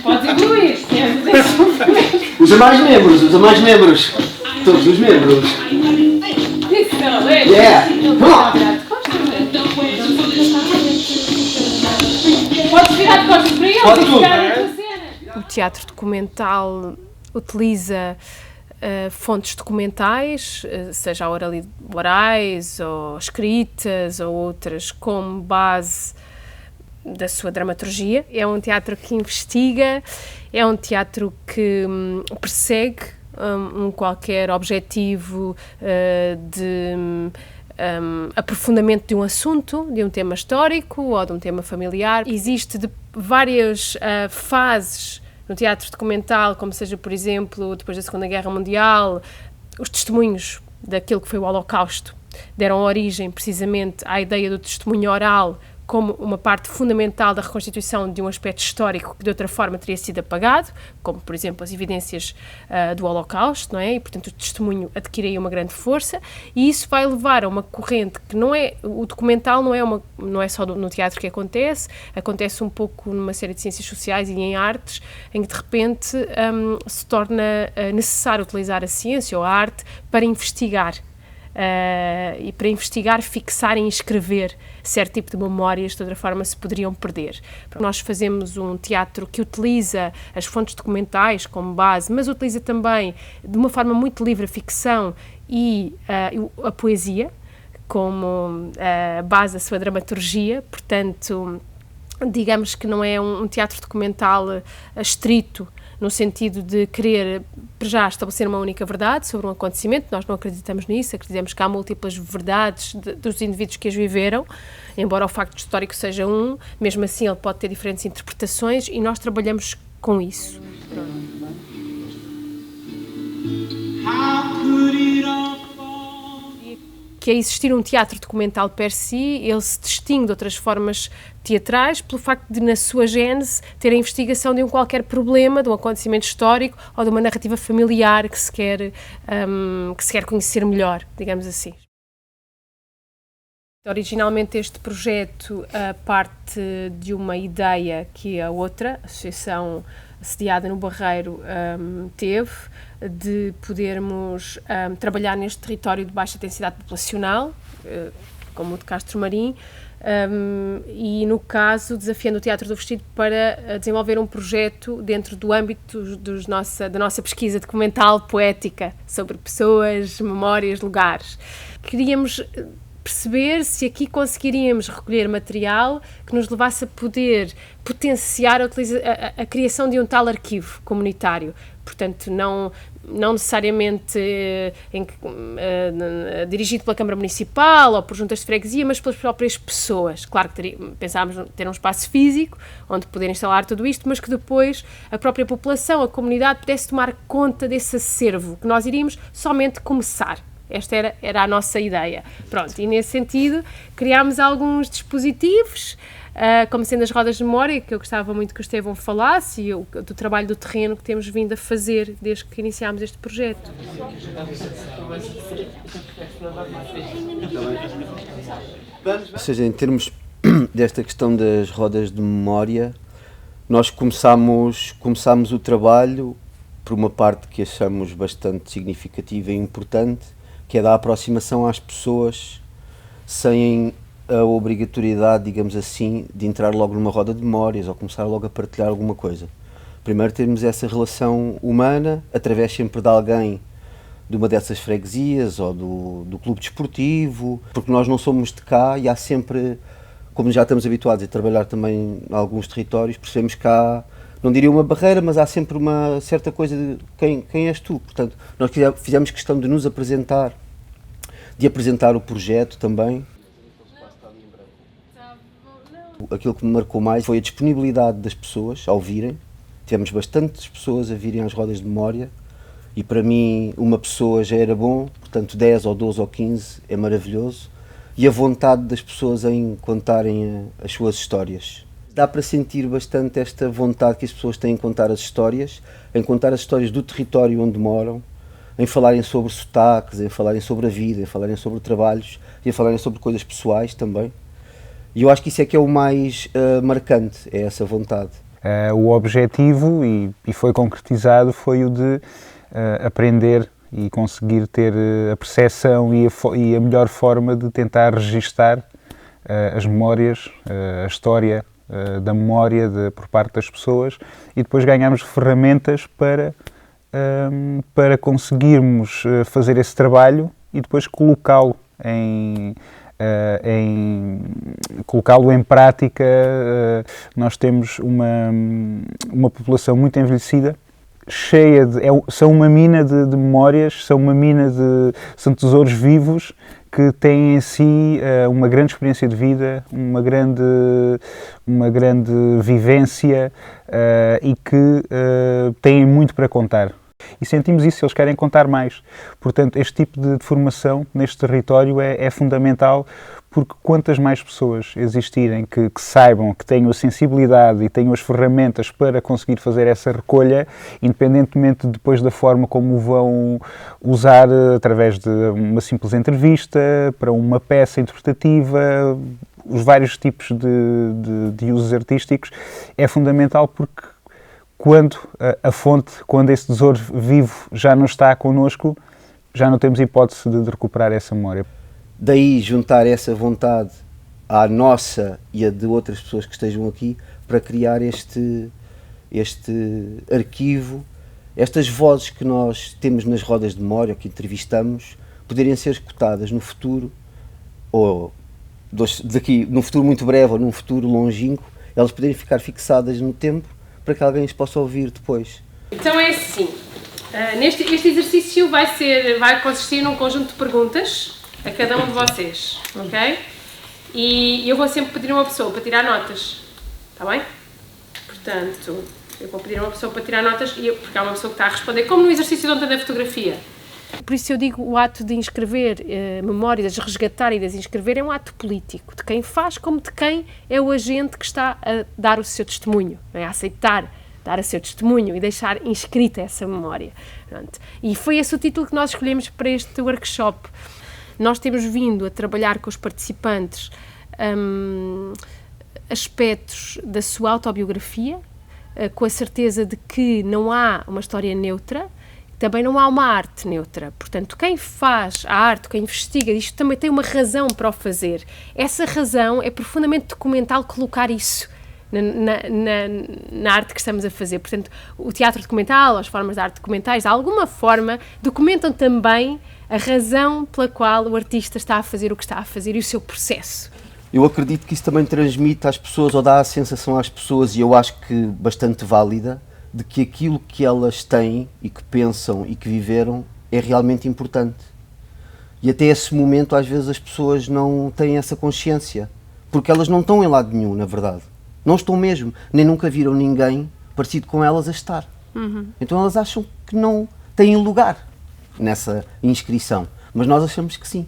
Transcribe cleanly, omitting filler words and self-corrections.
Pode incluir. Usa mais membros. Todos os membros. Yeah. Podes virar de costas para ele. Pode tudo. O teatro documental utiliza fontes documentais, seja orais ou escritas ou outras, como base da sua dramaturgia. É um teatro que investiga, é um teatro que persegue qualquer objetivo de aprofundamento de um assunto, de um tema histórico ou de um tema familiar. Existe várias fases no teatro documental, como seja, por exemplo, depois da Segunda Guerra Mundial, os testemunhos daquilo que foi o Holocausto deram origem precisamente à ideia do testemunho oral como uma parte fundamental da reconstituição de um aspecto histórico que de outra forma teria sido apagado, como por exemplo as evidências do Holocausto, não é? E portanto o testemunho adquire aí uma grande força, e isso vai levar a uma corrente que não é, o documental não é só no teatro que acontece um pouco numa série de ciências sociais e em artes, em que de repente se torna necessário utilizar a ciência ou a arte para investigar. E para investigar, fixar e escrever certo tipo de memórias que de outra forma se poderiam perder. Nós fazemos um teatro que utiliza as fontes documentais como base, mas utiliza também de uma forma muito livre a ficção e a poesia como base da sua dramaturgia. Portanto, digamos que não é um teatro documental estrito, no sentido de querer, já, estabelecer uma única verdade sobre um acontecimento. Nós não acreditamos nisso, acreditamos que há múltiplas verdades dos indivíduos que as viveram, embora o facto histórico seja mesmo assim ele pode ter diferentes interpretações e nós trabalhamos com isso. Que é existir um teatro documental per si, ele se distingue de outras formas teatrais pelo facto de, na sua gênese, ter a investigação de um qualquer problema, de um acontecimento histórico ou de uma narrativa familiar que se quer conhecer melhor, digamos assim. Originalmente este projeto parte de uma ideia que a outra, a associação sediada no Barreiro, teve, de podermos trabalhar neste território de baixa densidade populacional, como o de Castro Marim, e no caso desafiando o Teatro do Vestido para desenvolver um projeto dentro do âmbito da nossa pesquisa documental poética sobre pessoas, memórias, lugares. Queríamos perceber se aqui conseguiríamos recolher material que nos levasse a poder potenciar a criação de um tal arquivo comunitário. Portanto, não necessariamente dirigido pela Câmara Municipal ou por juntas de freguesia, mas pelas próprias pessoas. Claro que pensávamos ter um espaço físico onde poder instalar tudo isto, mas que depois a própria população, a comunidade, pudesse tomar conta desse acervo, que nós iríamos somente começar. Esta era a nossa ideia. Pronto, e nesse sentido criámos alguns dispositivos, como sendo as rodas de memória, que eu gostava muito que o Estevão falasse, e do trabalho do terreno que temos vindo a fazer desde que iniciámos este projeto. Ou seja, em termos desta questão das rodas de memória, nós começámos o trabalho por uma parte que achamos bastante significativa e importante, que é da aproximação às pessoas sem a obrigatoriedade, digamos assim, de entrar logo numa roda de memórias ou começar logo a partilhar alguma coisa. Primeiro termos essa relação humana, através sempre de alguém de uma dessas freguesias ou do clube desportivo, porque nós não somos de cá e há sempre, como já estamos habituados a trabalhar também em alguns territórios, percebemos que há, não diria uma barreira, mas há sempre uma certa coisa de quem és tu. Portanto, nós fizemos questão de nos apresentar, de apresentar o projeto também. Aquilo que me marcou mais foi a disponibilidade das pessoas ao virem. Tivemos bastantes pessoas a virem às rodas de memória e para mim uma pessoa já era bom, portanto 10 ou 12 ou 15 é maravilhoso. E a vontade das pessoas em contarem as suas histórias. Dá para sentir bastante esta vontade que as pessoas têm em contar as histórias do território onde moram, em falarem sobre sotaques, em falarem sobre a vida, em falarem sobre trabalhos e em falarem sobre coisas pessoais também. E eu acho que isso é que é o mais marcante, é essa vontade. O objetivo, e foi concretizado, foi o de aprender e conseguir ter a percepção e a melhor forma de tentar registar as memórias, a história da memória por parte das pessoas, e depois ganharmos ferramentas para conseguirmos fazer esse trabalho e depois colocá-lo colocá-lo em prática. Nós temos uma população muito envelhecida, cheia são uma mina de memórias, são tesouros vivos que têm em si uma grande experiência de vida, uma grande vivência e que têm muito para contar. E sentimos isso, eles querem contar mais. Portanto, este tipo de formação neste território é fundamental, porque quantas mais pessoas existirem que saibam, que tenham a sensibilidade e tenham as ferramentas para conseguir fazer essa recolha, independentemente depois da forma como o vão usar, através de uma simples entrevista, para uma peça interpretativa, os vários tipos de usos artísticos, é fundamental, porque quando a fonte, quando esse tesouro vivo já não está connosco, já não temos hipótese de recuperar essa memória. Daí juntar essa vontade à nossa e a de outras pessoas que estejam aqui para criar este arquivo, estas vozes que nós temos nas rodas de memória, que entrevistamos, poderem ser escutadas no futuro, ou num futuro muito breve ou num futuro longínquo, elas poderem ficar fixadas no tempo para que alguém as possa ouvir depois. Então é assim, este exercício vai consistir num conjunto de perguntas a cada um de vocês, ok? E eu vou sempre pedir a uma pessoa para tirar notas, está bem? Portanto, eu vou pedir a uma pessoa para tirar notas, porque há uma pessoa que está a responder, como no exercício de ontem da fotografia. Por isso eu digo, o ato de inscrever memórias, de resgatar e de as inscrever, é um ato político, de quem faz como de quem é o agente que está a dar o seu testemunho, a aceitar dar o seu testemunho e deixar inscrita essa memória. Pronto. E foi esse o título que nós escolhemos para este workshop. Nós temos vindo a trabalhar com os participantes aspectos da sua autobiografia, com a certeza de que não há uma história neutra, também não há uma arte neutra. Portanto, quem faz a arte, quem investiga isto, também tem uma razão para o fazer. Essa razão é profundamente documental, colocar isso na arte que estamos a fazer. Portanto, o teatro documental, as formas de arte documentais, de alguma forma, documentam também a razão pela qual o artista está a fazer o que está a fazer e o seu processo. Eu acredito que isso também transmite às pessoas, ou dá a sensação às pessoas, e eu acho que bastante válida, de que aquilo que elas têm e que pensam e que viveram é realmente importante. E até esse momento, às vezes, as pessoas não têm essa consciência, porque elas não estão em lado nenhum, na verdade. Não estão mesmo, nem nunca viram ninguém parecido com elas a estar. Então elas acham que não têm lugar nessa inscrição, mas nós achamos que sim.